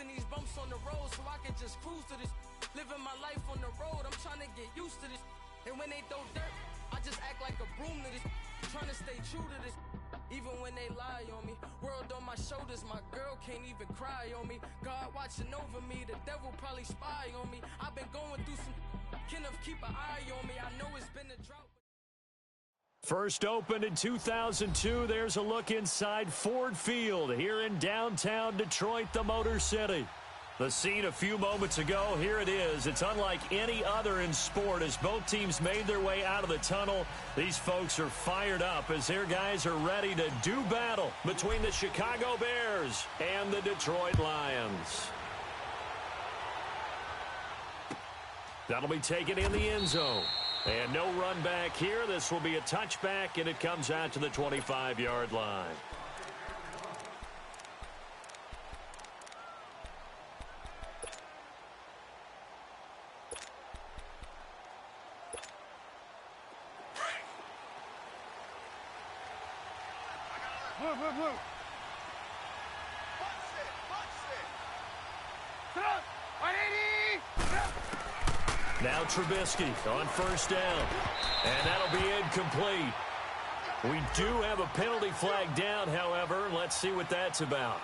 and these bumps on the road so I can just cruise to this. Living my life on the road, I'm trying to get used to this. And when they throw dirt, I just act like a broom to this. Trying to stay true to this. Even when they lie on me, world on my shoulders, my girl can't even cry on me. God watching over me, the devil probably spy on me. I've been going through some, Kenneth keep an eye on me. I know it's been a drought. First opened in 2002, there's a look inside Ford Field here in downtown Detroit, the Motor City. The scene a few moments ago, here it is. It's unlike any other in sport as both teams made their way out of the tunnel. These folks are fired up as their guys are ready to do battle between the Chicago Bears and the Detroit Lions. That'll be taken in the end zone. And no run back here. This will be a touchback, and it comes out to the 25-yard line. Now Trubisky on first down, and that'll be incomplete. We do have a penalty flag down, however. Let's see what that's about.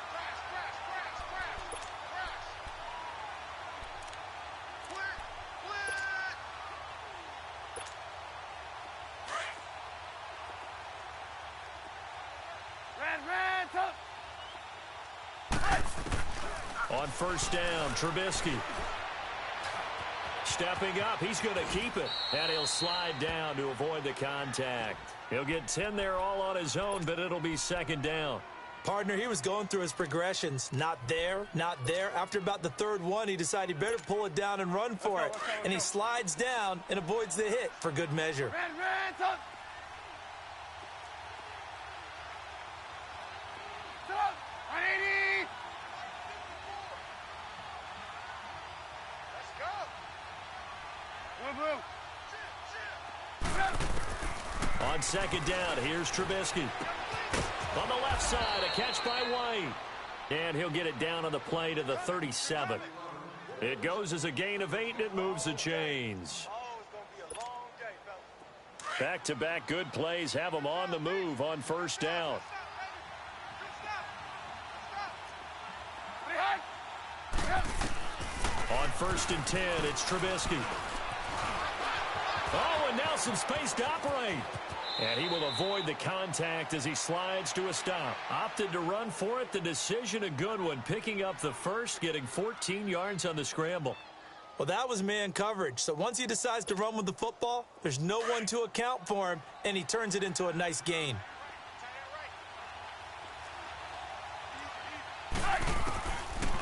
On first down, Trubisky. Stepping up, he's going to keep it. And he'll slide down to avoid the contact. He'll get 10 there all on his own, but it'll be second down. Partner, he was going through his progressions. Not there, not there. After about the third one, he decided he better pull it down and run for it. And he slides down and avoids the hit for good measure. On second down, here's Trubisky. On the left side, a catch by White. And he'll get it down on the play to the 37. It goes as a gain of 8, and it moves the chains. Back-to-back good plays have them on the move on first down. On first and 10, it's Trubisky. Oh, and now some space to operate. And he will avoid the contact as he slides to a stop. Opted to run for it. The decision a good one. Picking up the first, getting 14 yards on the scramble. Well, that was man coverage. So once he decides to run with the football, there's no one to account for him, and he turns it into a nice gain.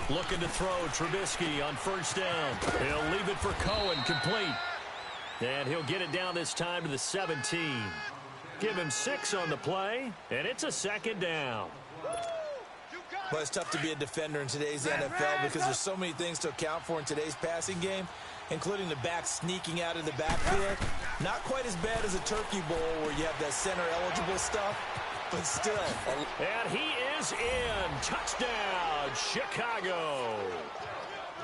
Looking to throw, Trubisky on first down. He'll leave it for Cohen, complete. And he'll get it down this time to the 17. Give him 6 on the play, and it's a second down. Well, it's tough to be a defender in today's NFL because there's so many things to account for in today's passing game, including the back sneaking out of the backfield. Not quite as bad as a turkey bowl where you have that center-eligible stuff, but still. And he is in. Touchdown, Chicago.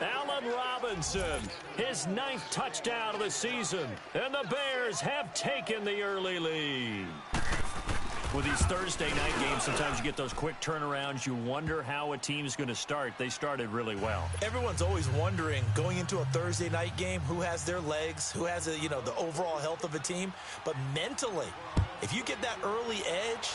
Allen Robinson, his 9th touchdown of the season, and the Bears have taken the early lead. With these Thursday night games, sometimes you get those quick turnarounds. You wonder how a team's going to start. They started really well. Everyone's always wondering, going into a Thursday night game, who has their legs, who has the overall health of a team. But mentally, if you get that early edge,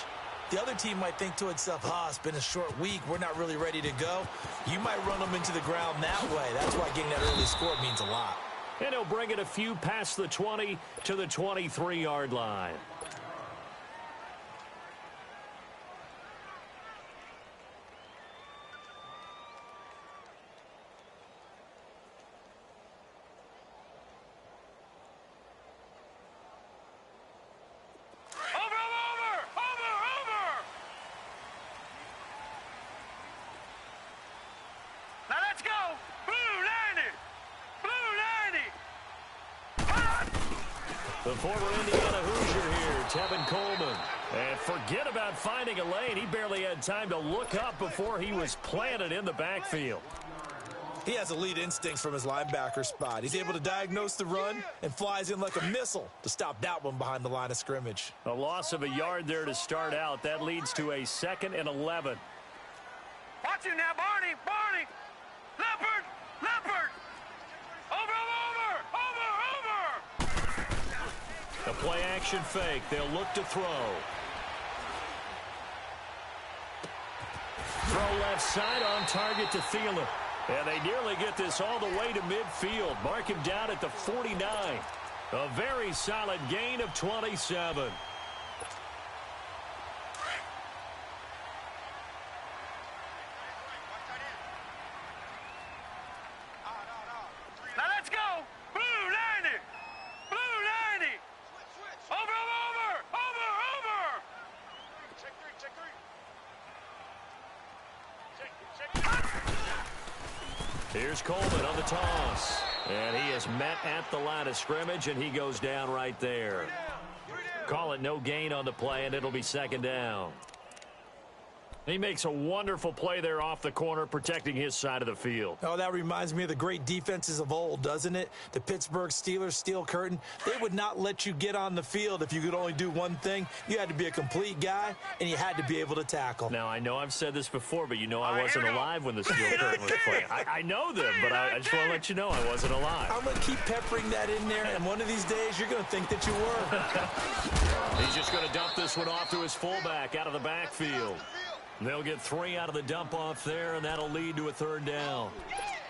the other team might think to itself, it's been a short week. We're not really ready to go. You might run them into the ground that way. That's why getting that early score means a lot. And he'll bring it a few past the 20 to the 23-yard line. The former Indiana Hoosier here, Tevin Coleman. And forget about finding a lane. He barely had time to look up before he was planted in the backfield. He has elite instincts from his linebacker spot. He's able to diagnose the run and flies in like a missile to stop that one behind the line of scrimmage. A loss of a yard there to start out. That leads to a 2nd and 11. Watch you now, Barney. Barney. Leopard. Leopard. Over. The play action fake. They'll look to throw. Throw left side on target to Thielen. And they nearly get this all the way to midfield. Mark him down at the 49. A very solid gain of 27. Now let's go. Blue 90. Blue 90. Over. Check three. Here's Coleman on the toss. And he is met at the line of scrimmage, and he goes down right there. Call it no gain on the play, and it'll be 2nd down. He makes a wonderful play there off the corner, protecting his side of the field. Oh, that reminds me of the great defenses of old, doesn't it? The Pittsburgh Steelers steel curtain. They would not let you get on the field if you could only do one thing. You had to be a complete guy, and you had to be able to tackle. Now, I know I've said this before, but you know I wasn't alive when the steel curtain was playing. I know them, but I just want to let you know I wasn't alive. I'm going to keep peppering that in there, and one of these days you're going to think that you were. He's just going to dump this one off to his fullback out of the backfield. They'll get 3 out of the dump-off there, and that'll lead to a 3rd down.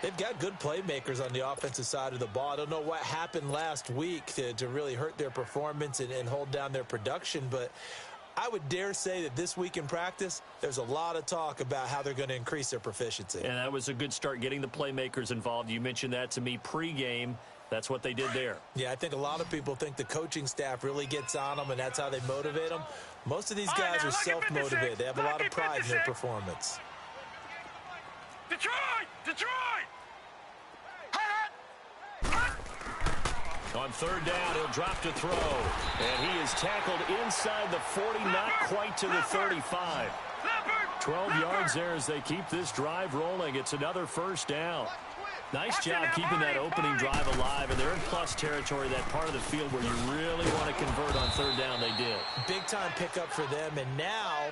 They've got good playmakers on the offensive side of the ball. I don't know what happened last week to really hurt their performance and hold down their production, but I would dare say that this week in practice, there's a lot of talk about how they're going to increase their proficiency. And that was a good start, getting the playmakers involved. You mentioned that to me pregame. That's what they did there. Yeah, I think a lot of people think the coaching staff really gets on them, and that's how they motivate them. Most of these guys are self-motivated. They have a lot of pride in their performance. Detroit! On 3rd down, he'll drop to throw. And he is tackled inside the 40, not quite to the 35. 12 yards there as they keep this drive rolling. It's another 1st down. Nice job keeping that opening drive alive, and they're in plus territory, that part of the field where you really want to convert on 3rd down. They did. Big-time pickup for them, and now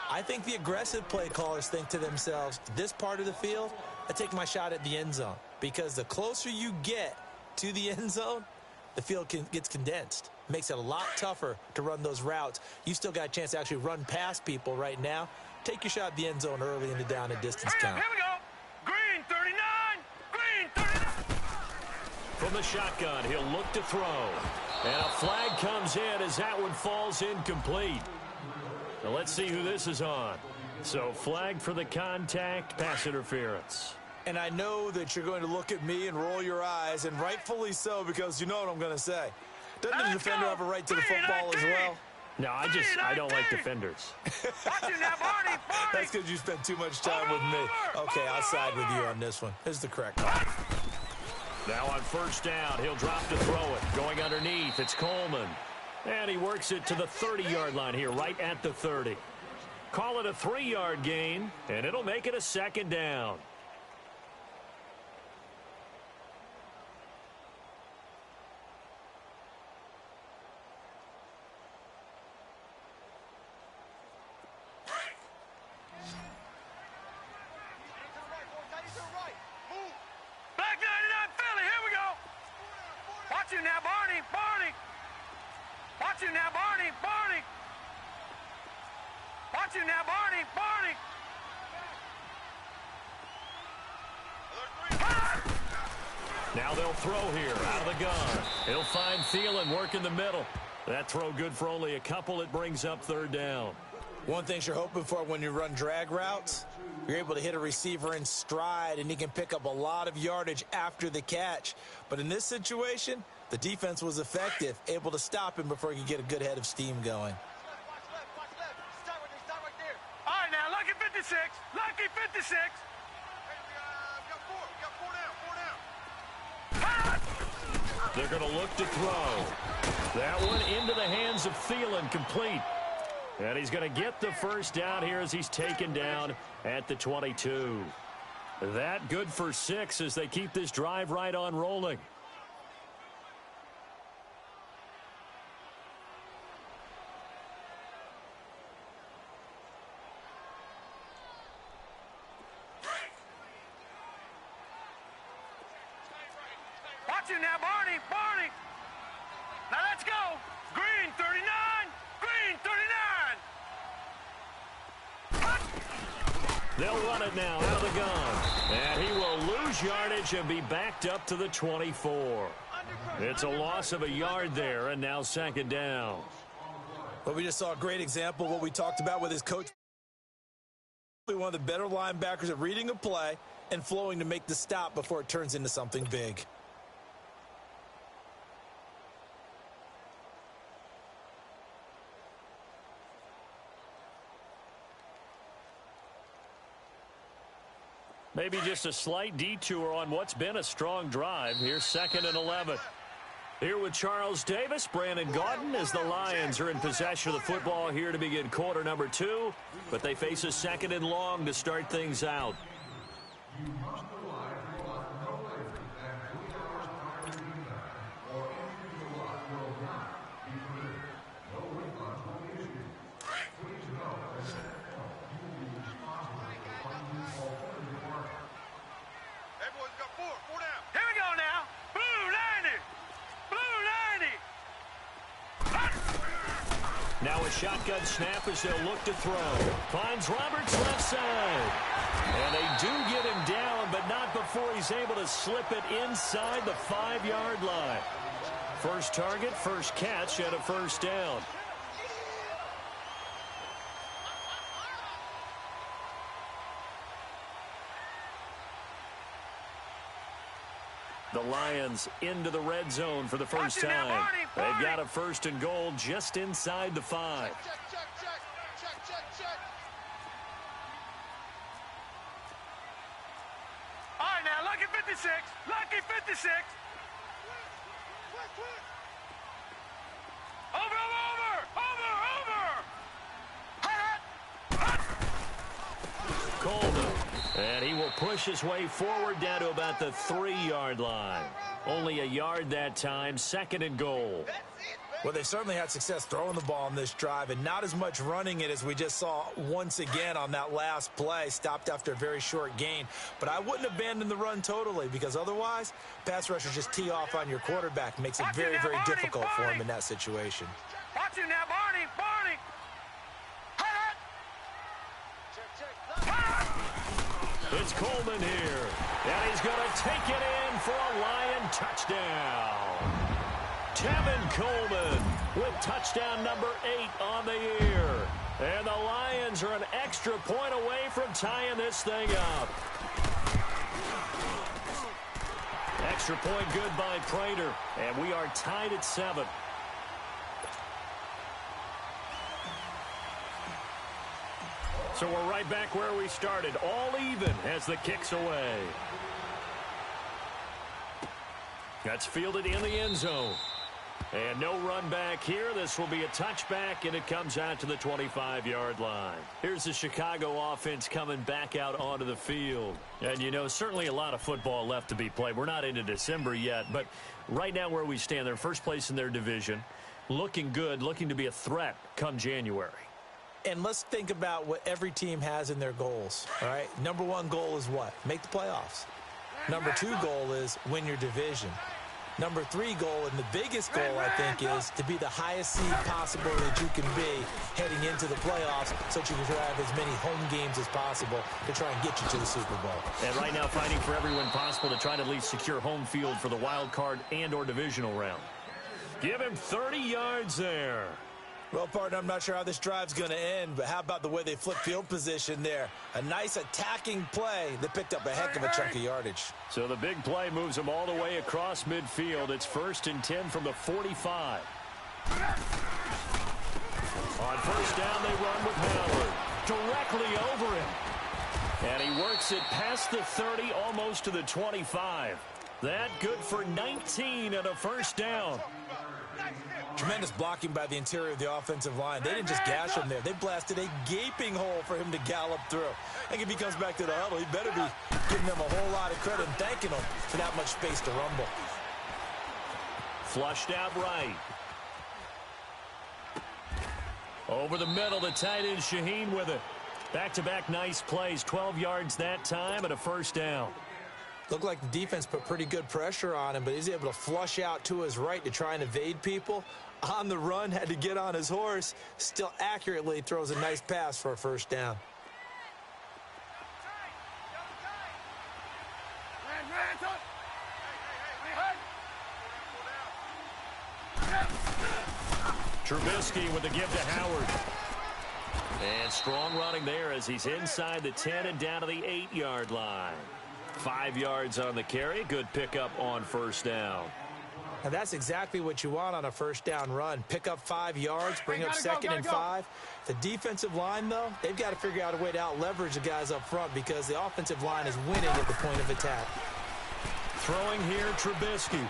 I think the aggressive play callers think to themselves, this part of the field, I take my shot at the end zone, because the closer you get to the end zone, the field gets condensed. Makes it a lot tougher to run those routes. You still got a chance to actually run past people right now. Take your shot at the end zone early in the down and distance count. Here we go. Green 39. From the shotgun, he'll look to throw. And a flag comes in as that one falls incomplete. Now let's see who this is on. So flag for the contact, pass interference. And I know that you're going to look at me and roll your eyes, and rightfully so, because you know what I'm going to say. Doesn't the defender have a right to the football as well? No, I don't like defenders. That's because you spent too much time with me. Okay, I'll side with you on this one. This is the correct call. Now on 1st down, he'll drop to throw it. Going underneath, it's Coleman. And he works it to the 30-yard line here, right at the 30. Call it a 3-yard gain, and it'll make it a 2nd down. Watch you now, Barney. Watch you now, Barney. Watch you now, Barney. Now they'll throw here out of the gun. He'll find Thielen working the middle. That throw good for only a couple. It brings up 3rd down. One thing you're hoping for when you run drag routes, you're able to hit a receiver in stride, and he can pick up a lot of yardage after the catch. But in this situation, the defense was effective, able to stop him before he could get a good head of steam going. Watch left. Start right there. All right, now, lucky 56. Lucky 56. We got 4 down. They're going to look to throw. That one into the hands of Thielen, complete. And he's going to get the 1st down here as he's taken down at the 22. That good for 6 as they keep this drive right on rolling. Watch it now, Barney. Barney. Now let's go. Green 39. Green 39. They'll run it now out of the gun. And he will lose yardage and be backed up to the 24. It's a loss of a yard there, and now second down. Well, we just saw a great example of what we talked about with his coach. One of the better linebackers at reading a play and flowing to make the stop before it turns into something big. Maybe just a slight detour on what's been a strong drive. Here's 2nd and 11. Here with Charles Davis, Brandon Gaudin, as the Lions are in possession of the football here to begin quarter number 2. But they face a 2nd and long to start things out. Now a shotgun snap as they'll look to throw. Finds Roberts left side. And they do get him down, but not before he's able to slip it inside the 5-yard line. First target, first catch, and a first down. The Lions into the red zone for the first time. They've got a 1st and goal just inside the 5. All right, now, lucky 56. Lucky 56. Over, over, over, over. Coleman. And he will push his way forward down to about the 3-yard line. Only a yard that time, 2nd and goal. Well, they certainly had success throwing the ball on this drive and not as much running it as we just saw once again on that last play. Stopped after a very short gain. But I wouldn't abandon the run totally because otherwise, pass rushers just tee off on your quarterback. Makes it very, very difficult for him in that situation. Watch him now, Barney. Barney. It's Coleman here. And he's going to take it in for a Lion touchdown. Tevin Coleman with touchdown number 8 on the year. And the Lions are an extra point away from tying this thing up. Extra point good by Prater. And we are tied at 7. So we're right back where we started, all even as the kick's away. That's fielded in the end zone. And no run back here. This will be a touchback, and it comes out to the 25-yard line. Here's the Chicago offense coming back out onto the field. And, you know, certainly a lot of football left to be played. We're not into December yet, but right now where we stand, they're first place in their division, looking good, looking to be a threat come January. And let's think about what every team has in their goals, all right? Number 1 goal is what? Make the playoffs. Number 2 goal is win your division. Number 3 goal, and the biggest goal, I think, is to be the highest seed possible that you can be heading into the playoffs so that you can have as many home games as possible to try and get you to the Super Bowl. And right now fighting for every win possible to try to at least secure home field for the wild card and or divisional round. Give him 30 yards there. Well, partner, I'm not sure how this drive's going to end, but how about the way they flip field position there? A nice attacking play that picked up a heck of a chunk of yardage. So the big play moves them all the way across midfield. It's 1st and 10 from the 45. On first down, they run with Howard. Directly over him. And he works it past the 30, almost to the 25. That good for 19 and a first down. Tremendous blocking by the interior of the offensive line. They didn't just gash him there. They blasted a gaping hole for him to gallop through. I think if he comes back to the huddle, he better be giving them a whole lot of credit and thanking them for that much space to rumble. Flushed out right. Over the middle, the tight end Shaheen with it. Back-to-back nice plays, 12 yards that time and a first down. Looked like the defense put pretty good pressure on him, but he's able to flush out to his right to try and evade people. On the run, had to get on his horse. Still accurately throws a nice pass for a first down. Trubisky with the give to Howard. And strong running there as he's inside the 10 and down to the 8-yard line. 5 yards on the carry. Good pickup on first down. And that's exactly what you want on a first down run. Pick up 5 yards, bring up second and 5. The defensive line, though, they've got to figure out a way to out-leverage the guys up front because the offensive line is winning at the point of attack. Throwing here, Trubisky.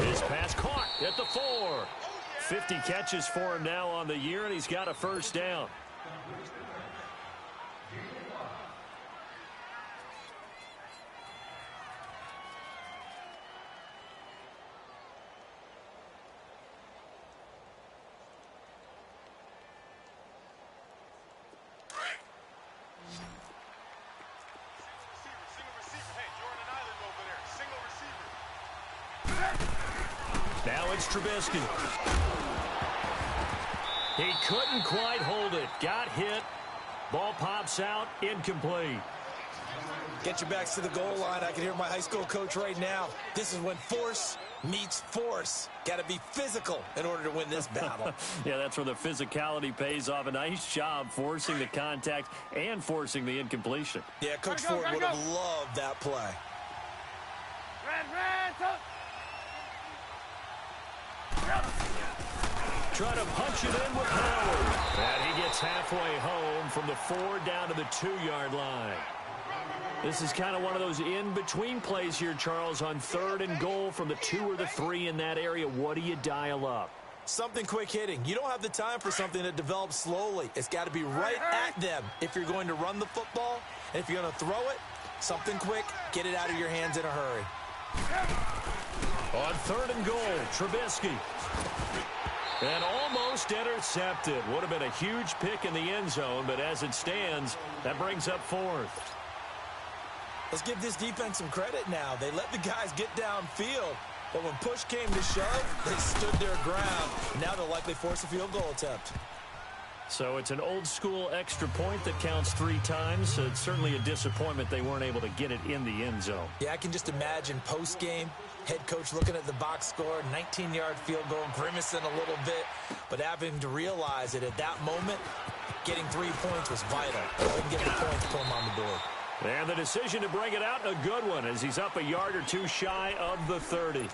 His pass caught at the 4. 50 catches for him now on the year, and he's got a first down. Now it's Trubisky. He couldn't quite hold it. Got hit. Ball pops out. Incomplete. Get your backs to the goal line. I can hear my high school coach right now. This is when force meets force. Got to be physical in order to win this battle. Yeah, that's where the physicality pays off. A nice job forcing the contact and forcing the incompletion. Yeah, Coach Ford would have loved that play. Trying to punch it in with Howard. And he gets halfway home from the 4 down to the 2-yard line. This is kind of one of those in-between plays here, Charles, on 3rd and goal from the 2 or the 3 in that area. What do you dial up? Something quick hitting. You don't have the time for something that develops slowly. It's got to be right at them if you're going to run the football. And if you're going to throw it, something quick, get it out of your hands in a hurry. On 3rd and goal, Trubisky. And almost intercepted. Would have been a huge pick in the end zone, but as it stands, that brings up 4th. Let's give this defense some credit now. They let the guys get downfield, but when push came to shove, they stood their ground. Now they'll likely force a field goal attempt. So it's an old-school extra point that counts 3 times. So it's certainly a disappointment they weren't able to get it in the end zone. Yeah, I can just imagine post-game, head coach looking at the box score, 19-yard field goal, grimacing a little bit, but having to realize that at that moment, getting 3 points was vital. They can get the points to put them on the board. And the decision to bring it out, a good one, as he's up a yard or 2 shy of the 30.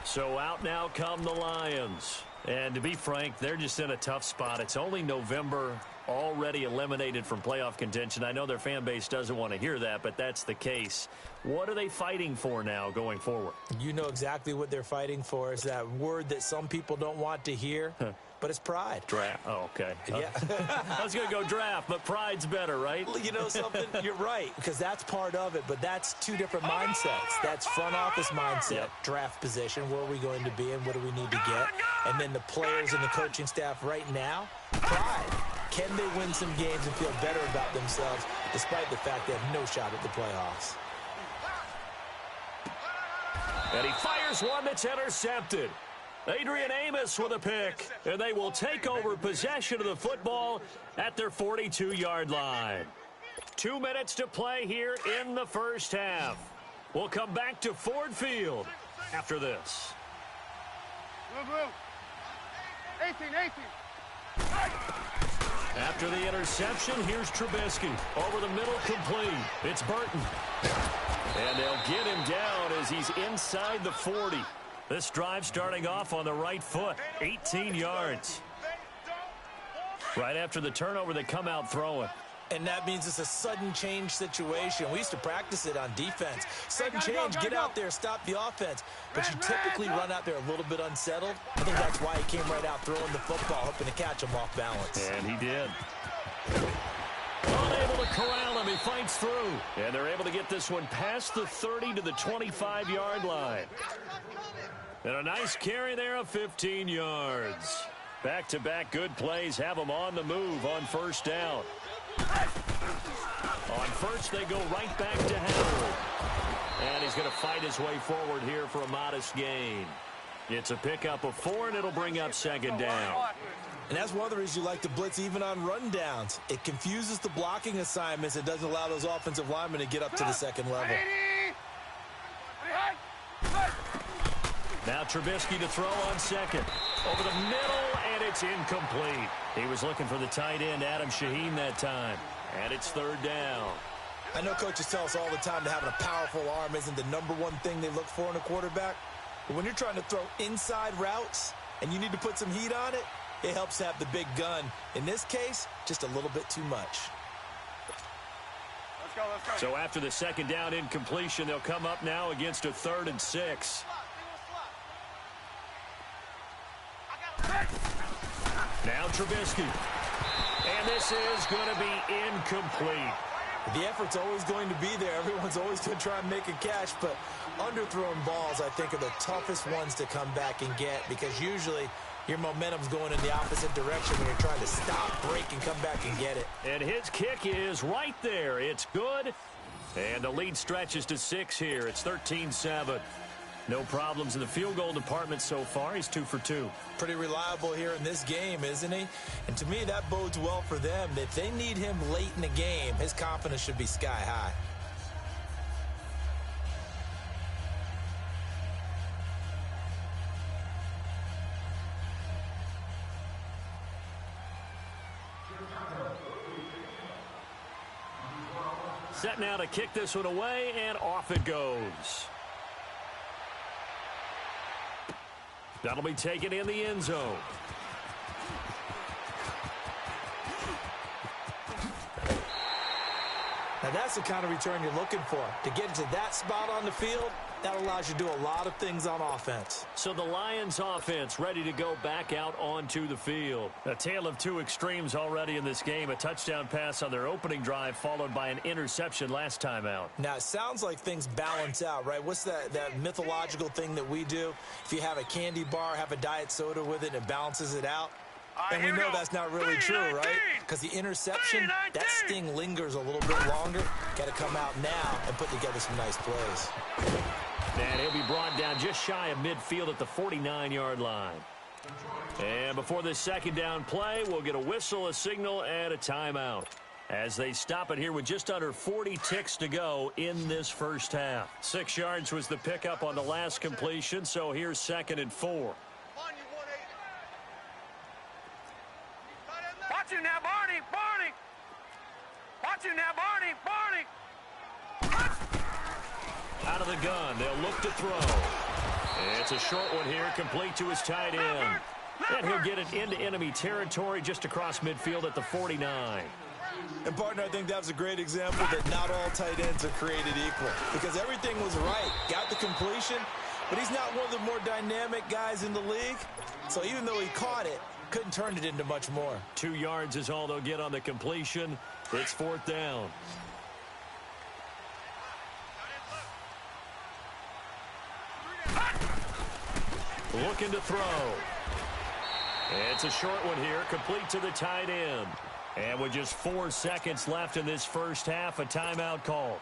So out now come the Lions. And to be frank, they're just in a tough spot. It's only November, already eliminated from playoff contention. I know their fan base doesn't want to hear that, but that's the case. What are they fighting for now going forward? You know exactly what they're fighting for. Is that word that some people don't want to hear, but it's pride. Draft. Oh, okay. Yeah. I was going to go draft, but pride's better, right? You know something? You're right, because that's part of it, but that's 2 different mindsets. That's front office mindset, draft position, where are we going to be and what do we need to get? And then the players and the coaching staff right now, pride. Can they win some games and feel better about themselves despite the fact they have no shot at the playoffs? And he fires one that's intercepted. Adrian Amos with a pick, and they will take over possession of the football at their 42-yard line. 2 minutes to play here in the first half. We'll come back to Ford Field after this. 18. After the interception, here's Trubisky. Over the middle, complete. It's Burton. And they'll get him down as he's inside the 40. This drive starting off on the right foot, 18 yards. Right after the turnover, they come out throwing. And that means it's a sudden change situation. We used to practice it on defense. Sudden change, get out there, stop the offense. But you typically run out there a little bit unsettled. I think that's why he came right out throwing the football, hoping to catch him off balance. And he did. Unable to corral him. He fights through. And they're able to get this one past the 30 to the 25-yard line. And a nice carry there of 15 yards. Back-to-back good plays have them on the move on first down. On first, they go right back to Howard. And he's going to fight his way forward here for a modest gain. It's a pickup of 4, and it'll bring up second down. And that's one of the reasons you like to blitz even on rundowns. It confuses the blocking assignments. It doesn't allow those offensive linemen to get up to the second level. Now Trubisky to throw on second. Over the middle, and it's incomplete. He was looking for the tight end, Adam Shaheen, that time. And it's third down. I know coaches tell us all the time that having a powerful arm isn't the number one thing they look for in a quarterback. But when you're trying to throw inside routes and you need to put some heat on it, it helps to have the big gun. In this case, just a little bit too much. Let's go. So after the second down incompletion, they'll come up now against a 3rd and 6. Now Trubisky. And this is going to be incomplete. The effort's always going to be there. Everyone's always going to try and make a catch, but underthrown balls, I think, are the toughest ones to come back and get because usually your momentum's going in the opposite direction when you're trying to stop, break, and come back and get it. And his kick is right there. It's good. And the lead stretches to 6 here. It's 13-7. No problems in the field goal department so far. He's 2 for 2. Pretty reliable here in this game, isn't he? And to me, that bodes well for them. If they need him late in the game, his confidence should be sky high. Set now to kick this one away, and off it goes. That'll be taken in the end zone. Now that's the kind of return you're looking for. To get into that spot on the field, that allows you to do a lot of things on offense. So the Lions offense ready to go back out onto the field. A tale of two extremes already in this game. A touchdown pass on their opening drive followed by an interception last time out. Now, it sounds like things balance out, right? What's that mythological thing that we do? If you have a candy bar, have a diet soda with it, it balances it out. And we know that's not really true, right? Because the interception, that sting lingers a little bit longer. Got to come out now and put together some nice plays. And he'll be brought down just shy of midfield at the 49-yard line. And before this second down play, we'll get a whistle, a signal, and a timeout as they stop it here with just under 40 ticks to go in this first half. 6 yards was the pickup on the last completion, so here's 2nd and 4. Watch him now, Barney! Watch him now, Barney! Out of the gun, they'll look to throw. It's a short one here, complete to his tight end. And he'll get it into enemy territory just across midfield at the 49. And, partner, I think that was a great example that not all tight ends are created equal. Because everything was right. Got the completion, but he's not one of the more dynamic guys in the league. So even though he caught it, couldn't turn it into much more. 2 yards is all they'll get on the completion. It's 4th down. Looking to throw. It's a short one here, complete to the tight end. And with just 4 seconds left in this first half, a timeout call.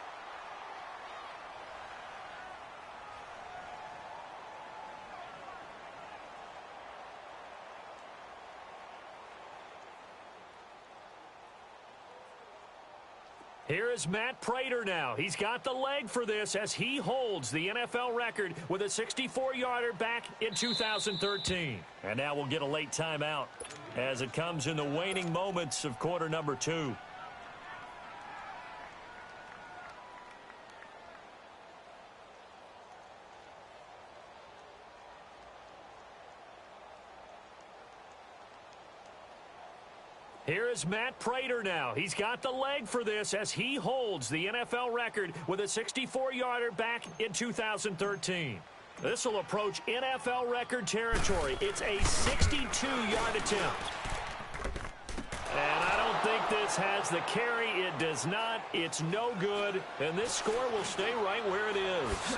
Here is Matt Prater now. He's got the leg for this as he holds the NFL record with a 64-yarder back in 2013. And now we'll get a late timeout as it comes in the waning moments of quarter number 2. Here is Matt Prater now. He's got the leg for this as he holds the NFL record with a 64-yarder back in 2013. This will approach NFL record territory. It's a 62-yard attempt. And I don't think this has the carry. It does not. It's no good. And this score will stay right where it is.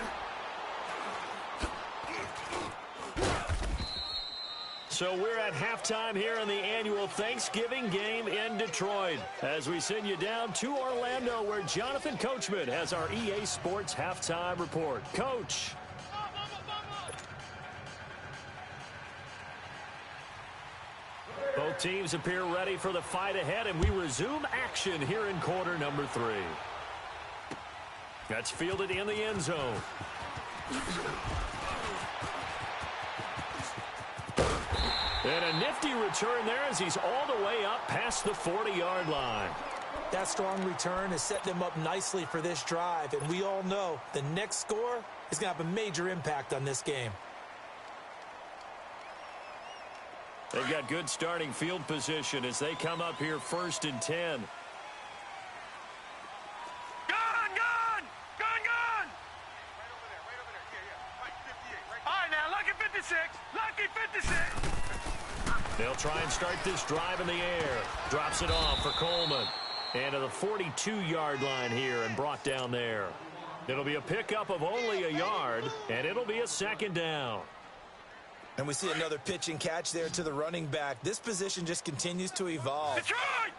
So we're at halftime here in the annual Thanksgiving game in Detroit as we send you down to Orlando where Jonathan Coachman has our EA Sports halftime report. Coach. Both teams appear ready for the fight ahead, and we resume action here in quarter number 3. That's fielded in the end zone. And a nifty return there as he's all the way up past the 40-yard line. That strong return has set them up nicely for this drive, and we all know the next score is going to have a major impact on this game. They've got good starting field position as they come up here 1st and 10. Gun! Right over there. Right, 58. Right. All right, now, lucky 56. Lucky 56. They'll try and start this drive in the air. Drops it off for Coleman. And to the 42-yard line here and brought down there. It'll be a pickup of only a yard, and it'll be a 2nd down. And we see another pitch and catch there to the running back. This position just continues to evolve.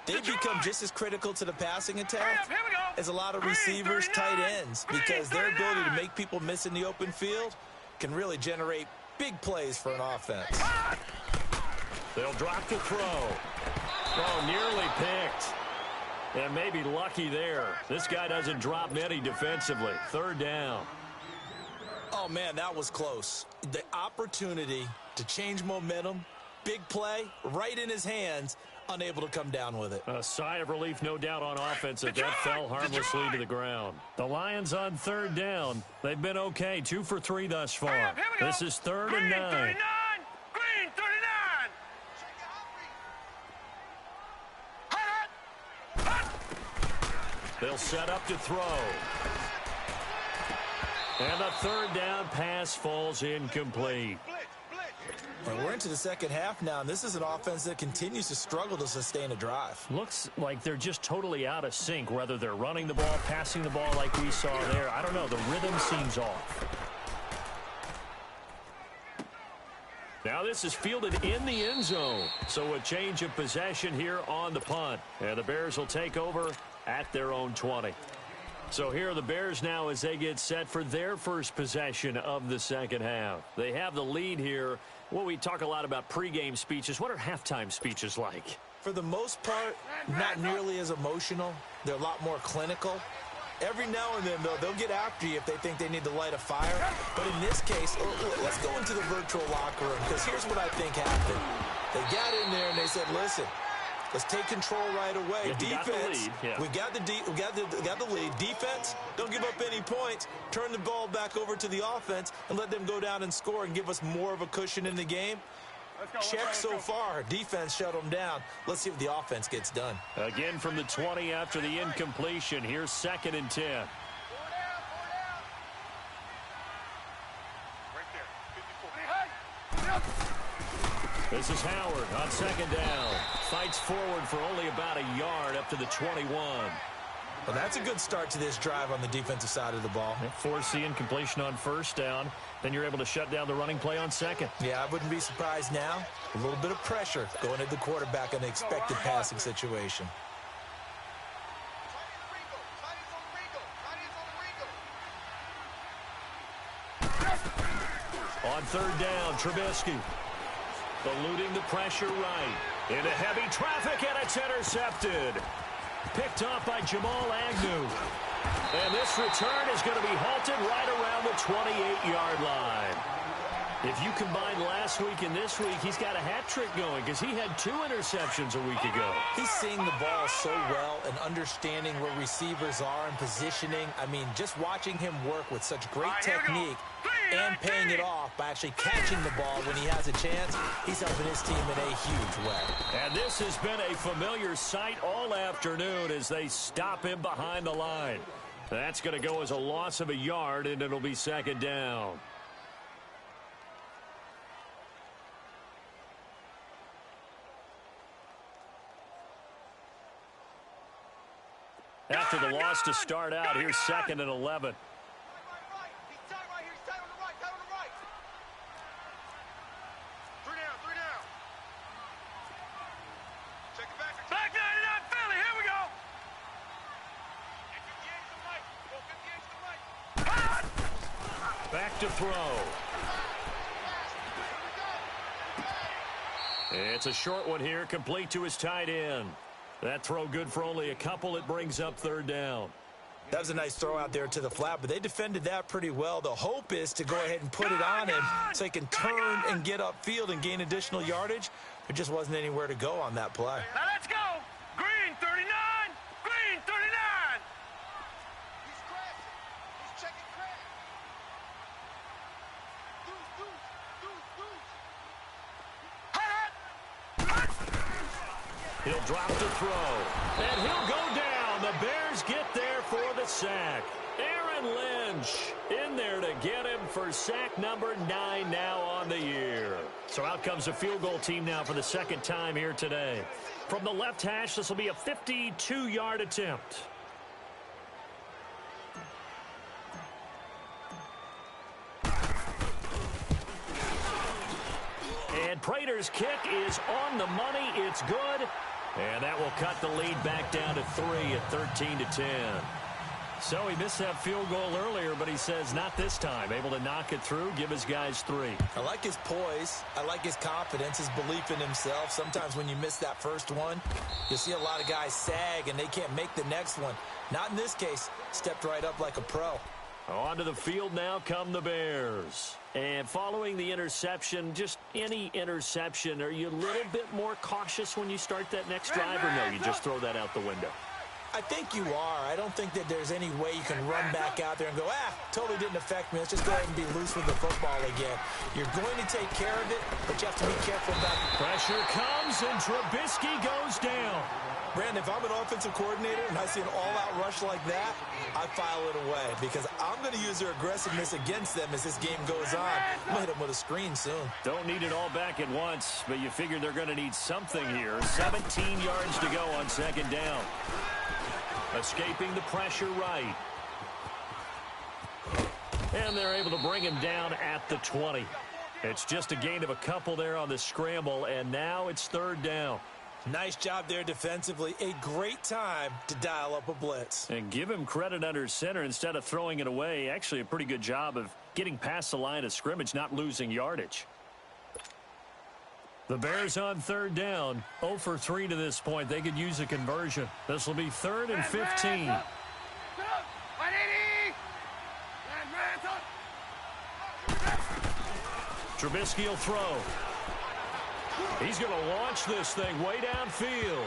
They've become just as critical to the passing attack as a lot of receivers, tight ends, because their ability to make people miss in the open field can really generate big plays for an offense. They'll drop the throw. Oh, nearly picked. And maybe lucky there. This guy doesn't drop many defensively. 3rd down. Oh, man, that was close. The opportunity to change momentum, big play, right in his hands, unable to come down with it. A sigh of relief, no doubt, on offense as that fell harmlessly to the ground. The Lions on 3rd down. They've been okay, 2 for 3 thus far. This is 3rd and 9. 39. Green 39. They'll set up to throw. And the 3rd down pass falls incomplete. And we're into the second half now, and this is an offense that continues to struggle to sustain a drive. Looks like they're just totally out of sync, whether they're running the ball, passing the ball like we saw there. I don't know. The rhythm seems off. Now this is fielded in the end zone. So a change of possession here on the punt. And the Bears will take over at their own 20. So here are the Bears now as they get set for their first possession of the second half. They have the lead here. Well, we talk a lot about pregame speeches. What are halftime speeches like? For the most part, not nearly as emotional. They're a lot more clinical. Every now and then, though, they'll get after you if they think they need to light a fire. But in this case, let's go into the virtual locker room, because here's what I think happened. They got in there and they said, listen, let's take control right away. Defense, we got the lead. Defense, don't give up any points. Turn the ball back over to the offense and let them go down and score and give us more of a cushion in the game. Check so far. Defense shut them down. Let's see what the offense gets done. Again from the 20 after the incompletion. Here's 2nd and 10. This is Howard on 2nd down. Fights forward for only about a yard up to the 21. Well, that's a good start to this drive on the defensive side of the ball. Force the incompletion on 1st down. Then you're able to shut down the running play on 2nd. Yeah, I wouldn't be surprised now. A little bit of pressure going at the quarterback in the expected passing situation. On 3rd down, Trubisky. Eluding the pressure right. Into heavy traffic, and it's intercepted. Picked off by Jamal Agnew. And this return is going to be halted right around the 28-yard line. If you combine last week and this week, he's got a hat trick going because he had 2 interceptions a week ago. He's seeing the ball so well and understanding where receivers are and positioning. I mean, just watching him work with such great technique and paying it off by actually catching the ball when he has a chance. He's helping his team in a huge way. And this has been a familiar sight all afternoon as they stop him behind the line. That's going to go as a loss of a yard, and it'll be second down. After the loss to start out, here's second and 11. Back to throw. It's a short one here, complete to his tight end. That throw good for only a couple. It brings up third down. That was a nice throw out there to the flat, but they defended that pretty well. The hope is to go ahead and put it on him so he can turn and get upfield and gain additional yardage. There just wasn't anywhere to go on that play. Now let's go. Green 39. Green 39. He's crashing. He's checking crash. He'll drop the throw, and he'll go down. The Bears get there for the sack. Aaron Lynch in there to get him for sack number 9 now on the year. So out comes a field goal team now for the second time here today. From the left hash, this will be a 52-yard attempt. And Prater's kick is on the money. It's good. And that will cut the lead back down to 3 at 13-10. So he missed that field goal earlier, but he says not this time. Able to knock it through, give his guys 3. I like his poise. I like his confidence, his belief in himself. Sometimes when you miss that first one, you see a lot of guys sag and they can't make the next one. Not in this case. Stepped right up like a pro. Onto the field now come the Bears. And following the interception, just any interception, are you a little bit more cautious when you start that next drive, or no, you just throw that out the window? I think you are. I don't think that there's any way you can run back out there and go, totally didn't affect me. Let's just go ahead and be loose with the football again. You're going to take care of it, but you have to be careful about it. Pressure comes, and Trubisky goes down. Brandon, if I'm an offensive coordinator and I see an all-out rush like that, I file it away because I'm going to use their aggressiveness against them as this game goes on. I'm going to hit them with a screen soon. Don't need it all back at once, but you figure they're going to need something here. 17 yards to go on second down. Escaping the pressure right. And they're able to bring him down at the 20. It's just a gain of a couple there on the scramble, and now it's third down. Nice job there defensively. A great time to dial up a blitz. And give him credit under center instead of throwing it away. Actually, a pretty good job of getting past the line of scrimmage, not losing yardage. The Bears on third down. 0 for 3 to this point. They could use a conversion. This will be 3rd and 15. Trubisky will throw. He's going to launch this thing way downfield.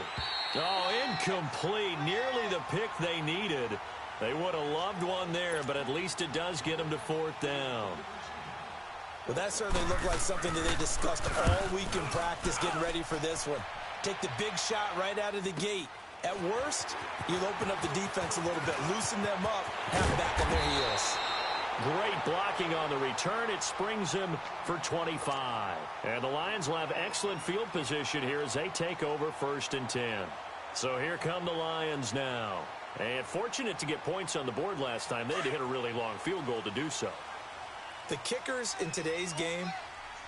Oh, incomplete. Nearly the pick they needed. They would have loved one there, but at least it does get them to 4th down. Well, that certainly looked like something that they discussed all week in practice getting ready for this one. Take the big shot right out of the gate. At worst, you'll open up the defense a little bit, loosen them up, have them back on their heels. Great blocking on the return. It springs him for 25. And the Lions will have excellent field position here as they take over 1st and 10. So here come the Lions now. And fortunate to get points on the board last time. They had to hit a really long field goal to do so. The kickers in today's game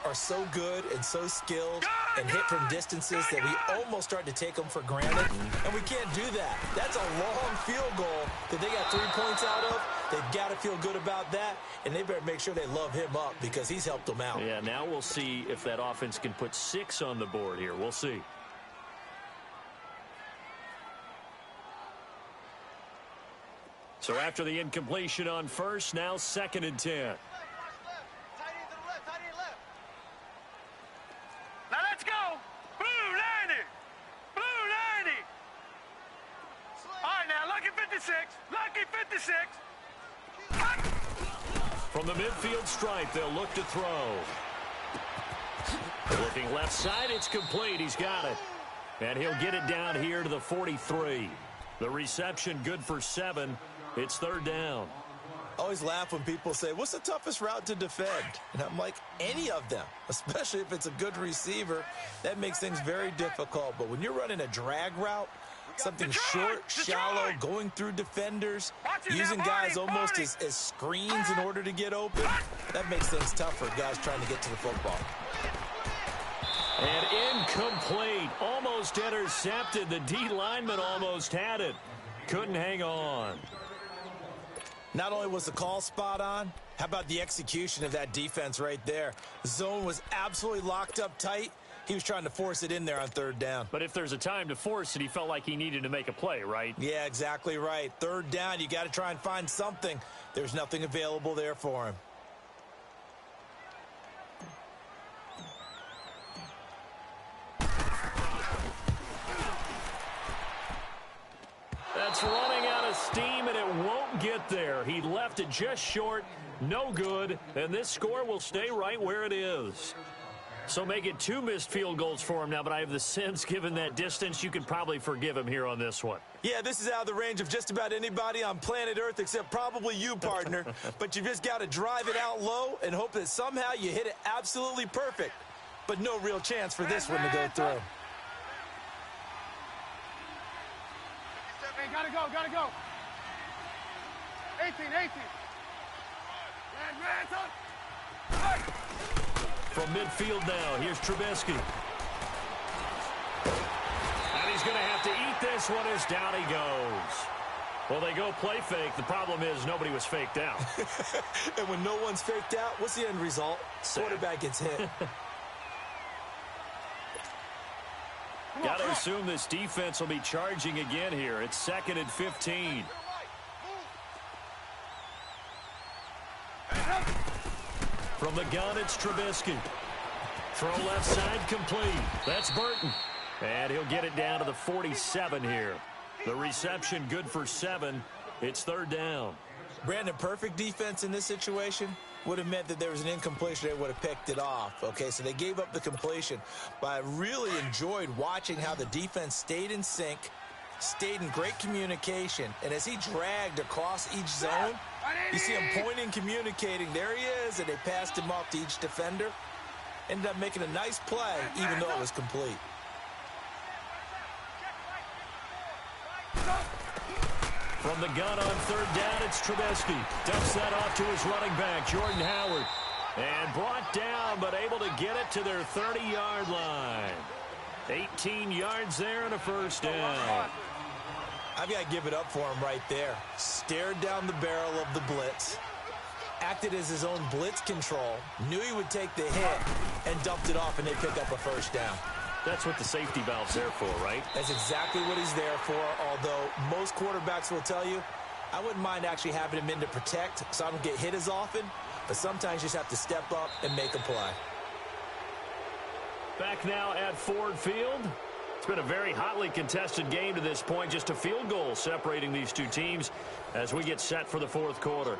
are so good and so skilled and hit from distances that we almost start to take them for granted. And we can't do that. That's a long field goal that they got 3 points out of. They've got to feel good about that, and they better make sure they love him up because he's helped them out. Yeah, now we'll see if that offense can put 6 on the board here. We'll see. So after the incompletion on first, now 2nd and 10. Now let's go. Blue 90. Blue 90. All right, now, lucky 56. Lucky 56. From the midfield stripe, they'll look to throw. Looking left side, it's complete. He's got it. And he'll get it down here to the 43. The reception good for 7. It's third down. I always laugh when people say, what's the toughest route to defend? And I'm like, any of them, especially if it's a good receiver. That makes things very difficult. But when you're running a drag route, something short, shallow, going through defenders, using guys almost as screens in order to get open, that makes things tough for guys trying to get to the football. And incomplete. Almost intercepted. The D lineman almost had it. Couldn't hang on. Not only was the call spot on, how about the execution of that defense right there? The zone was absolutely locked up tight. He was trying to force it in there on third down. But if there's a time to force it, he felt like he needed to make a play, right? Yeah, exactly right. Third down, you got to try and find something. There's nothing available there for him. That's running out of steam, and it won't get there. He left it just short, no good, and this score will stay right where it is. So make it 2 missed field goals for him now, but I have the sense, given that distance, you could probably forgive him here on this one. Yeah, this is out of the range of just about anybody on planet Earth except probably you, partner. But you just got to drive it out low and hope that somehow you hit it absolutely perfect. But no real chance for this one to go through. Hey, gotta go. 18. Red, From midfield now, here's Trubisky. And he's going to have to eat this one as down he goes. Well, they go play fake. The problem is nobody was faked out. And when no one's faked out, what's the end result? Quarterback gets hit. Got to assume this defense will be charging again here. It's 2nd and 15. From the gun, it's Trubisky. Throw left side complete. That's Burton. And he'll get it down to the 47 here. The reception good for 7. It's third down. Brandon, perfect defense in this situation would have meant that there was an incompletion. They would have picked it off. Okay, so they gave up the completion. But I really enjoyed watching how the defense stayed in sync, stayed in great communication. And as he dragged across each zone, you see him pointing, communicating. There he is, and they passed him off to each defender. Ended up making a nice play, even though it was complete. From the gun on third down, it's Trubisky. Dumps that off to his running back, Jordan Howard. And brought down, but able to get it to their 30-yard line. 18 yards there and a first down. I've got to give it up for him right there. Stared down the barrel of the blitz. Acted as his own blitz control. Knew he would take the hit and dumped it off, and they pick up a first down. That's what the safety valve's there for, right? That's exactly what he's there for, although most quarterbacks will tell you, I wouldn't mind actually having him in to protect so I don't get hit as often, but sometimes you just have to step up and make a play. Back now at Ford Field. It's been a very hotly contested game to this point, just a field goal separating these two teams as we get set for the fourth quarter.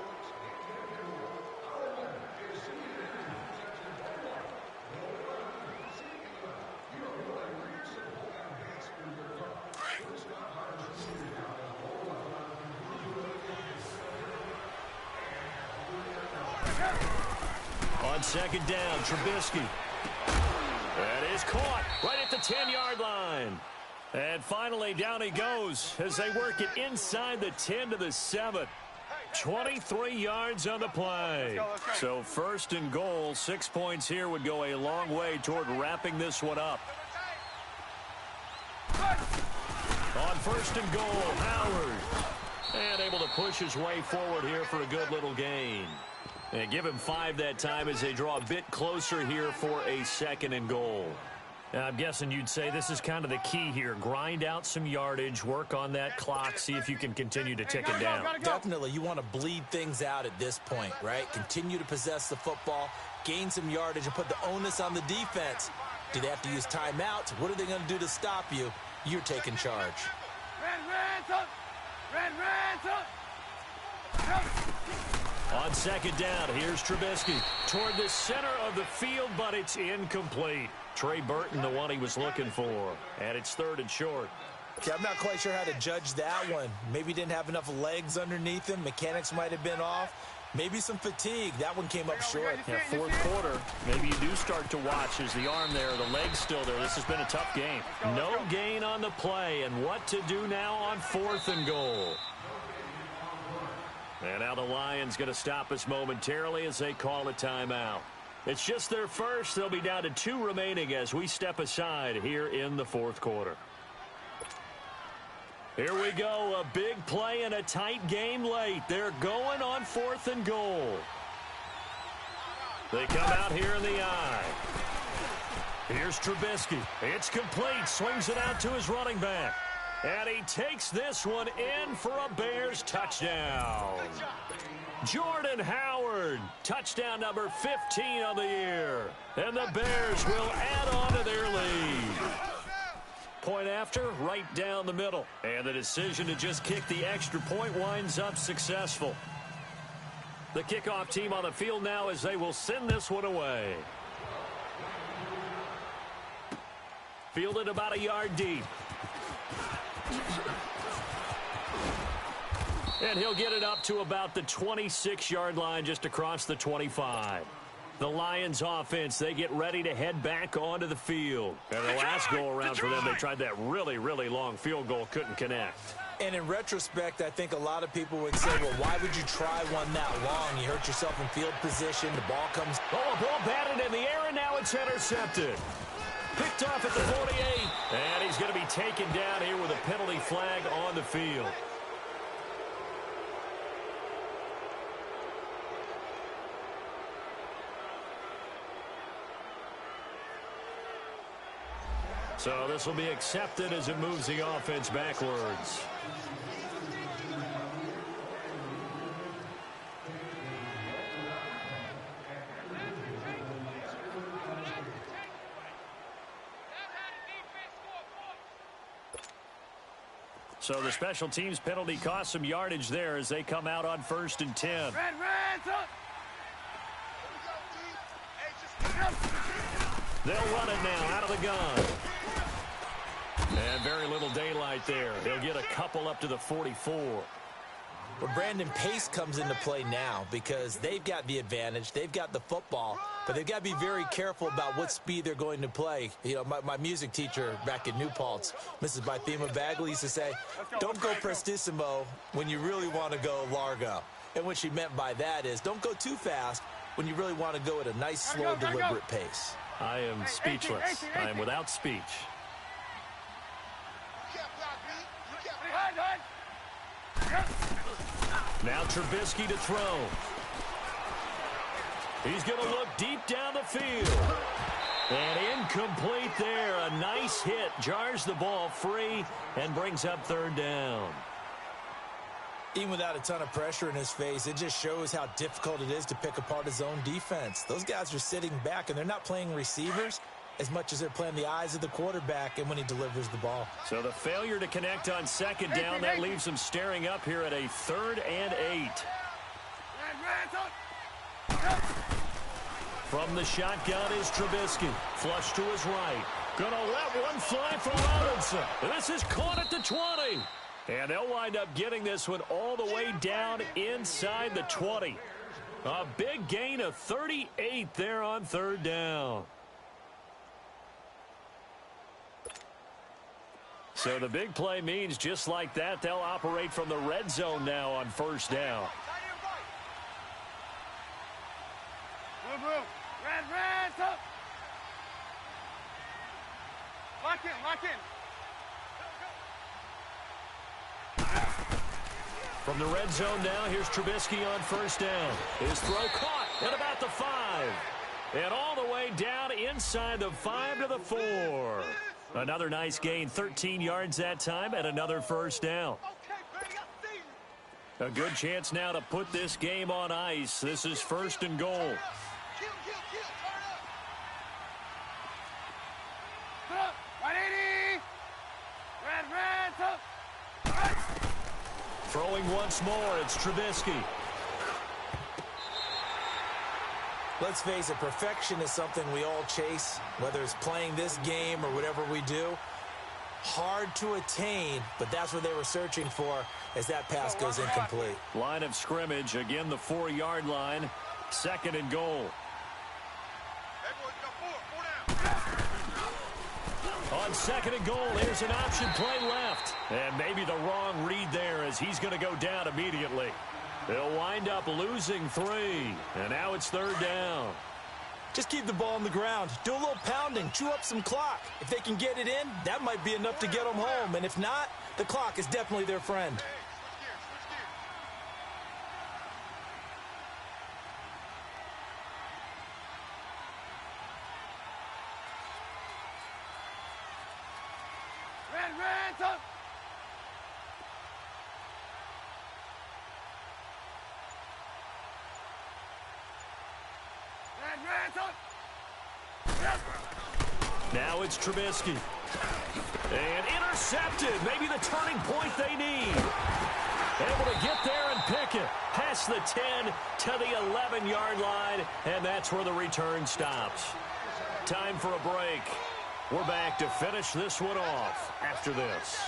On second down, Trubisky. That is caught right at the 10-yard line. And finally, down he goes as they work it inside the 10 to the 7. 23 yards on the play. So first and goal, 6 points here would go a long way toward wrapping this one up. On first and goal, Howard. And able to push his way forward here for a good little gain. And give him 5 that time as they draw a bit closer here for a second and goal. Now, I'm guessing you'd say this is kind of the key here. Grind out some yardage, work on that clock, see if you can continue to tick it down. Definitely, you want to bleed things out at this point, right? Continue to possess the football, gain some yardage, and put the onus on the defense. Do they have to use timeouts? What are they going to do to stop you? You're taking charge. Red, On second down, here's Trubisky toward the center of the field, but it's incomplete. Trey Burton, the one he was looking for. And it's 3rd and short. Okay, I'm not quite sure how to judge that one. Maybe didn't have enough legs underneath him. Mechanics might have been off. Maybe some fatigue. That one came up short. Yeah, 4th quarter, maybe you do start to watch as the arm there, the leg's still there. This has been a tough game. No gain on the play, and what to do now on 4th and goal. And now the Lions going to stop us momentarily as they call a timeout. It's just their first. They'll be down to 2 remaining as we step aside here in the 4th quarter. Here we go, a big play and a tight game late. They're going on 4th and goal. They come out here in the eye. Here's Trubisky. It's complete. Swings it out to his running back. And he takes this one in for a Bears touchdown. Jordan Howard, touchdown number 15 on the year. And the Bears will add on to their lead. Point after, right down the middle. And the decision to just kick the extra point winds up successful. The kickoff team on the field now as they will send this one away. Fielded about a yard deep. And he'll get it up to about the 26-yard line just across the 25. The Lions offense, they get ready to head back onto the field. And the last go-around for them, they tried that really, really long field goal, couldn't connect. And in retrospect, I think a lot of people would say, well, why would you try one that long? You hurt yourself in field position. The ball comes. Oh, a ball batted in the air, and now it's intercepted. Picked off at the 48. And he's going to be taken down here with a penalty flag on the field. So this will be accepted as it moves the offense backwards. So the special teams penalty cost some yardage there as they come out on 1st and 10. They'll run it now out of the gun. And very little daylight there. They'll get a couple up to the 44. Well, Brandon, pace comes into play now because they've got the advantage. They've got the football, but they've got to be very careful about what speed they're going to play. You know, my music teacher back at New Paltz, Mrs. Bythema Bagley, used to say, don't go prestissimo when you really want to go largo. And what she meant by that is don't go too fast when you really want to go at a nice, slow, deliberate pace. I am speechless. I am without speech. Now Trubisky to throw. He's going to look deep down the field. And incomplete there. A nice hit. Jars the ball free and brings up 3rd down. Even without a ton of pressure in his face, it just shows how difficult it is to pick apart his own defense. Those guys are sitting back, and they're not playing receivers as much as they're playing the eyes of the quarterback and when he delivers the ball. So the failure to connect on 2nd down, that leaves them staring up here at a 3rd and 8. From the shotgun is Trubisky. Flush to his right. Gonna let one fly for Robinson. This is caught at the 20. And they'll wind up getting this one all the way down inside the 20. A big gain of 38 there on 3rd down. So the big play means just like that, they'll operate from the red zone now on 1st down. Lock in, lock in. From the red zone now, here's Trubisky on 1st down. His throw caught at about the 5. And all the way down inside the 5 to the 4. Another nice gain, 13 yards that time, and another 1st down. A good chance now to put this game on ice. This is 1st and goal. Throwing once more, it's Trubisky. Let's face it, perfection is something we all chase, whether it's playing this game or whatever we do. Hard to attain, but that's what they were searching for as that pass goes incomplete. Line of scrimmage, again the 4-yard line. 2nd and goal. On 2nd and goal, there's an option play left. And maybe the wrong read there as he's going to go down immediately. They'll wind up losing 3. And now it's 3rd down. Just keep the ball on the ground. Do a little pounding. Chew up some clock. If they can get it in, that might be enough to get them home. And if not, the clock is definitely their friend. Now it's Trubisky. And intercepted. Maybe the turning point they need. Able to get there and pick it. Past the 10 to the 11-yard line. And that's where the return stops. Time for a break. We're back to finish this one off after this.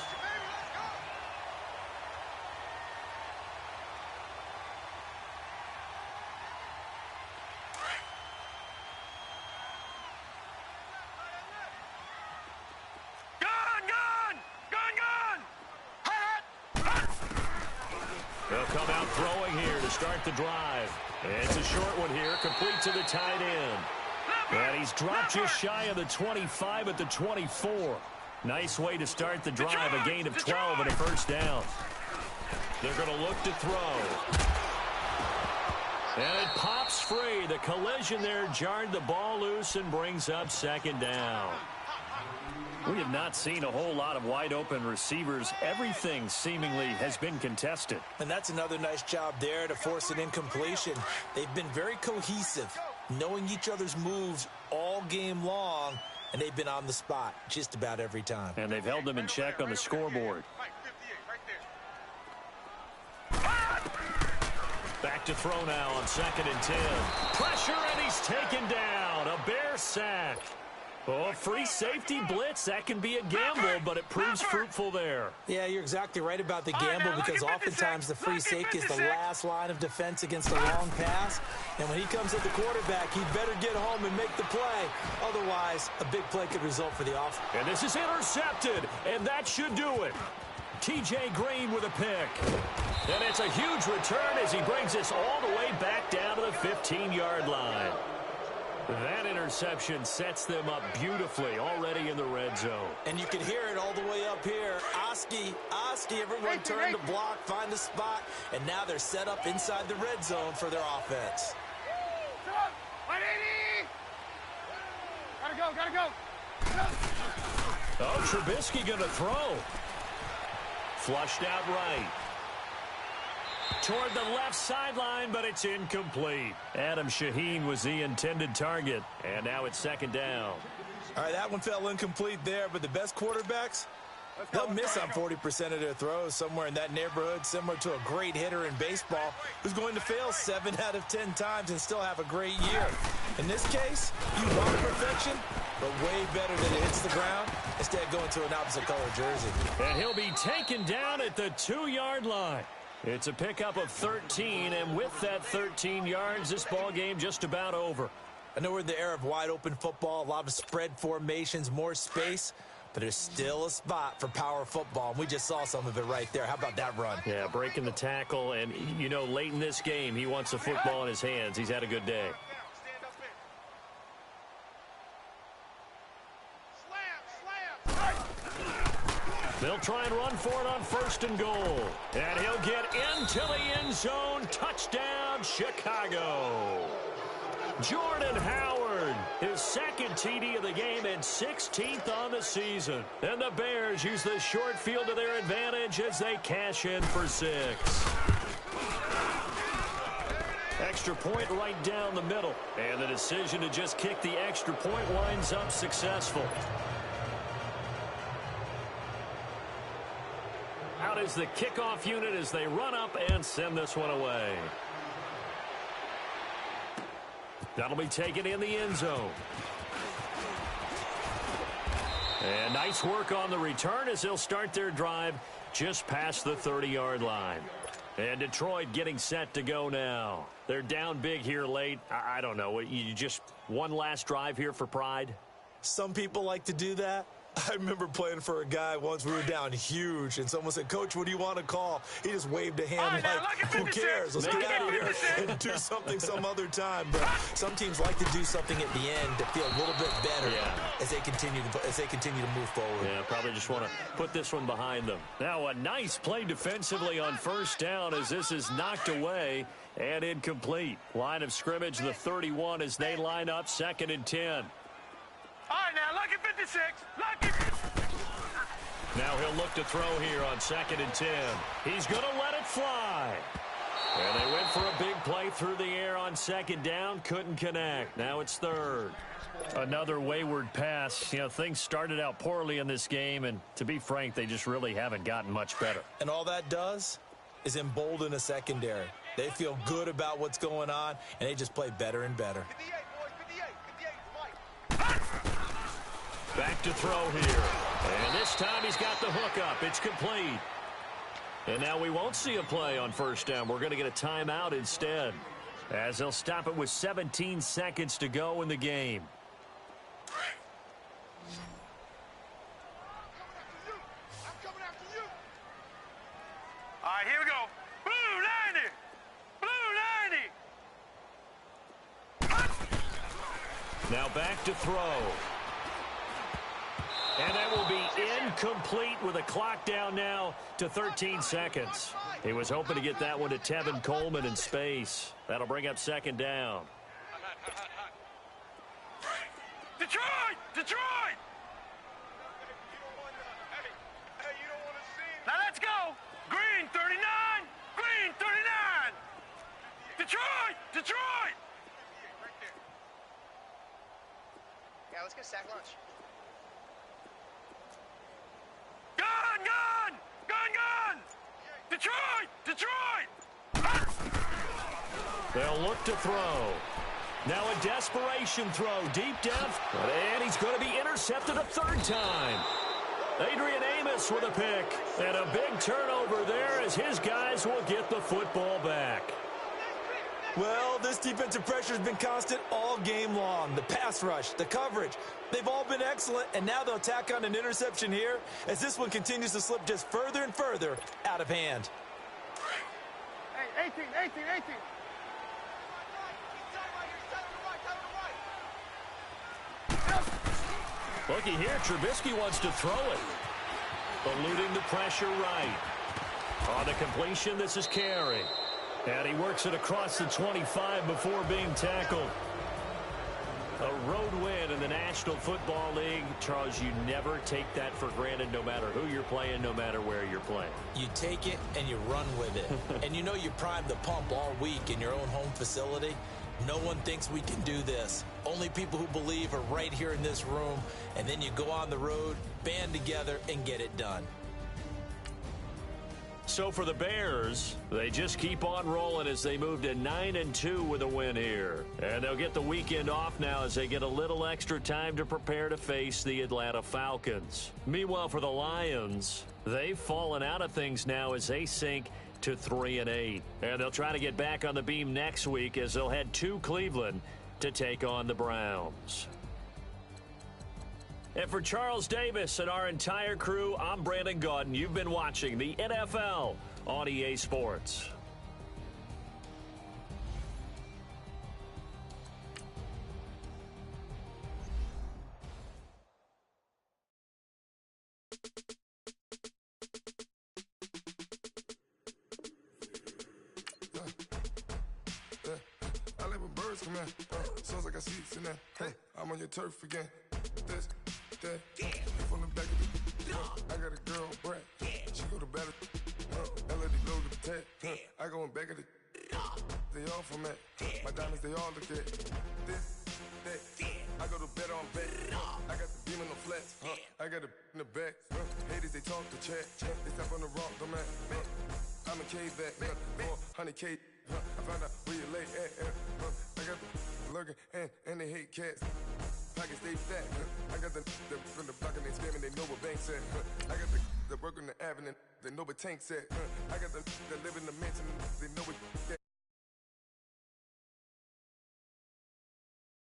They'll come out throwing here to start the drive. And it's a short one here, complete to the tight end. And he's dropped just shy of the 25 at the 24. Nice way to start the drive, a gain of 12 and a first down. They're going to look to throw. And it pops free. The collision there jarred the ball loose and brings up 2nd down. We have not seen a whole lot of wide-open receivers. Everything seemingly has been contested. And that's another nice job there to force an incompletion. They've been very cohesive, knowing each other's moves all game long, and they've been on the spot just about every time. And they've held them in check on the scoreboard. Back to throw now on 2nd and 10. Pressure, and he's taken down. A Bear sack. Oh, a free safety blitz, that can be a gamble, but it proves fruitful there. Yeah, you're exactly right about the gamble because oftentimes the free safety is the last line of defense against a long pass. And when he comes at the quarterback, he'd better get home and make the play. Otherwise, a big play could result for the offense. And this is intercepted, and that should do it. T.J. Green with a pick. And it's a huge return as he brings us all the way back down to the 15-yard line. That interception sets them up beautifully already in the red zone. And you can hear it all the way up here. Oski, everyone turn to block, find the spot, and now they're set up inside the red zone for their offense. Gotta go. Oh, Trubisky going to throw. Flushed out right. Toward the left sideline, but it's incomplete. Adam Shaheen was the intended target, and now it's 2nd down. All right, that one fell incomplete there, but the best quarterbacks, they'll miss on 40% of their throws, somewhere in that neighborhood, similar to a great hitter in baseball who's going to fail 7 out of 10 times and still have a great year. In this case, you want perfection, but way better than it hits the ground, instead going to an opposite color jersey. And he'll be taken down at the 2-yard line. It's a pickup of 13, and with that 13 yards, this ball game just about over. I know we're in the era of wide-open football, a lot of spread formations, more space, but there's still a spot for power football, and we just saw some of it right there. How about that run? Yeah, breaking the tackle, and, you know, late in this game, he wants the football in his hands. He's had a good day. They'll try and run for it on 1st and goal. And he'll get into the end zone. Touchdown, Chicago. Jordan Howard, his 2nd TD of the game and 16th on the season. And the Bears use the short field to their advantage as they cash in for 6. Extra point right down the middle. And the decision to just kick the extra point winds up successful. Out is the kickoff unit as they run up and send this one away. That'll be taken in the end zone. And nice work on the return as they'll start their drive just past the 30-yard line. And Detroit getting set to go now. They're down big here late. I don't know. You just one last drive here for pride? Some people like to do that. I remember playing for a guy once. We were down huge, and someone said, "Coach, what do you want to call?" He just waved a hand who cares? Let's get out of here and do something some other time. But some teams like to do something at the end to feel a little bit better as they continue to move forward. Yeah, probably just want to put this one behind them. Now a nice play defensively on first down as this is knocked away and incomplete. Line of scrimmage, the 31 as they line up 2nd and 10. All right, now, lucky 56. Lucky. Now he'll look to throw here on 2nd and 10. He's going to let it fly. And they went for a big play through the air on 2nd down. Couldn't connect. Now it's 3rd. Another wayward pass. You know, things started out poorly in this game, and to be frank, they just really haven't gotten much better. And all that does is embolden a secondary. They feel good about what's going on, and they just play better and better. Back to throw here. And this time he's got the hook up. It's complete. And now we won't see a play on first down. We're going to get a timeout instead, as they'll stop it with 17 seconds to go in the game. All right, here we go. Blue 90. Blue 90. Now back to throw. And that will be incomplete with a clock down now to 13 seconds. He was hoping to get that one to Tevin Coleman in space. That'll bring up 2nd down. Detroit! Detroit! Now let's go. Green 39. Green 39. Detroit! Detroit! Yeah, let's get sack lunch. Gun! Gun! Gun! Gun! Detroit! Detroit! They'll look to throw. Now a desperation throw deep down. And he's going to be intercepted a 3rd time. Adrian Amos with a pick. And a big turnover there as his guys will get the football back. Well, this defensive pressure has been constant all game long. The pass rush, the coverage, they've all been excellent, and now they'll tack on an interception here as this one continues to slip just further and further out of hand. Hey, 18. Looky here, Trubisky wants to throw it. Eluding the pressure right. On the completion, this is Carey. And he works it across the 25 before being tackled. A road win in the National Football League. Charles, you never take that for granted no matter who you're playing, no matter where you're playing. You take it and you run with it. And you know you primed the pump all week in your own home facility. No one thinks we can do this. Only people who believe are right here in this room. And then you go on the road, band together, and get it done. So for the Bears, they just keep on rolling as they move to 9-2 with a win here. And they'll get the weekend off now as they get a little extra time to prepare to face the Atlanta Falcons. Meanwhile, for the Lions, they've fallen out of things now as they sink to 3-8. And they'll try to get back on the beam next week as they'll head to Cleveland to take on the Browns. And for Charles Davis and our entire crew, I'm Brandon Gaudin. You've been watching the NFL on EA Sports. I let my birds come in. Sounds like I see it in there. I'm on your turf again. This. From the back of the I got a girl, Brad. She go to battle. LD go to the tag. I go in back of the they all from that. My diamonds, they all look at this, that. I go to bed on bed. I got the beam in the flats. I got it in the back. Haters, they talk to chat. They step on the rock, don't matter. I'm a K back. 400K. I found out where you lay at. I got the lurking and they hate cats. Pockets stay fat. I got the from the block and they scamming, they know what banks at. I got the work on the avenue, they know what tanks at. I got the live in the mansion, they know what.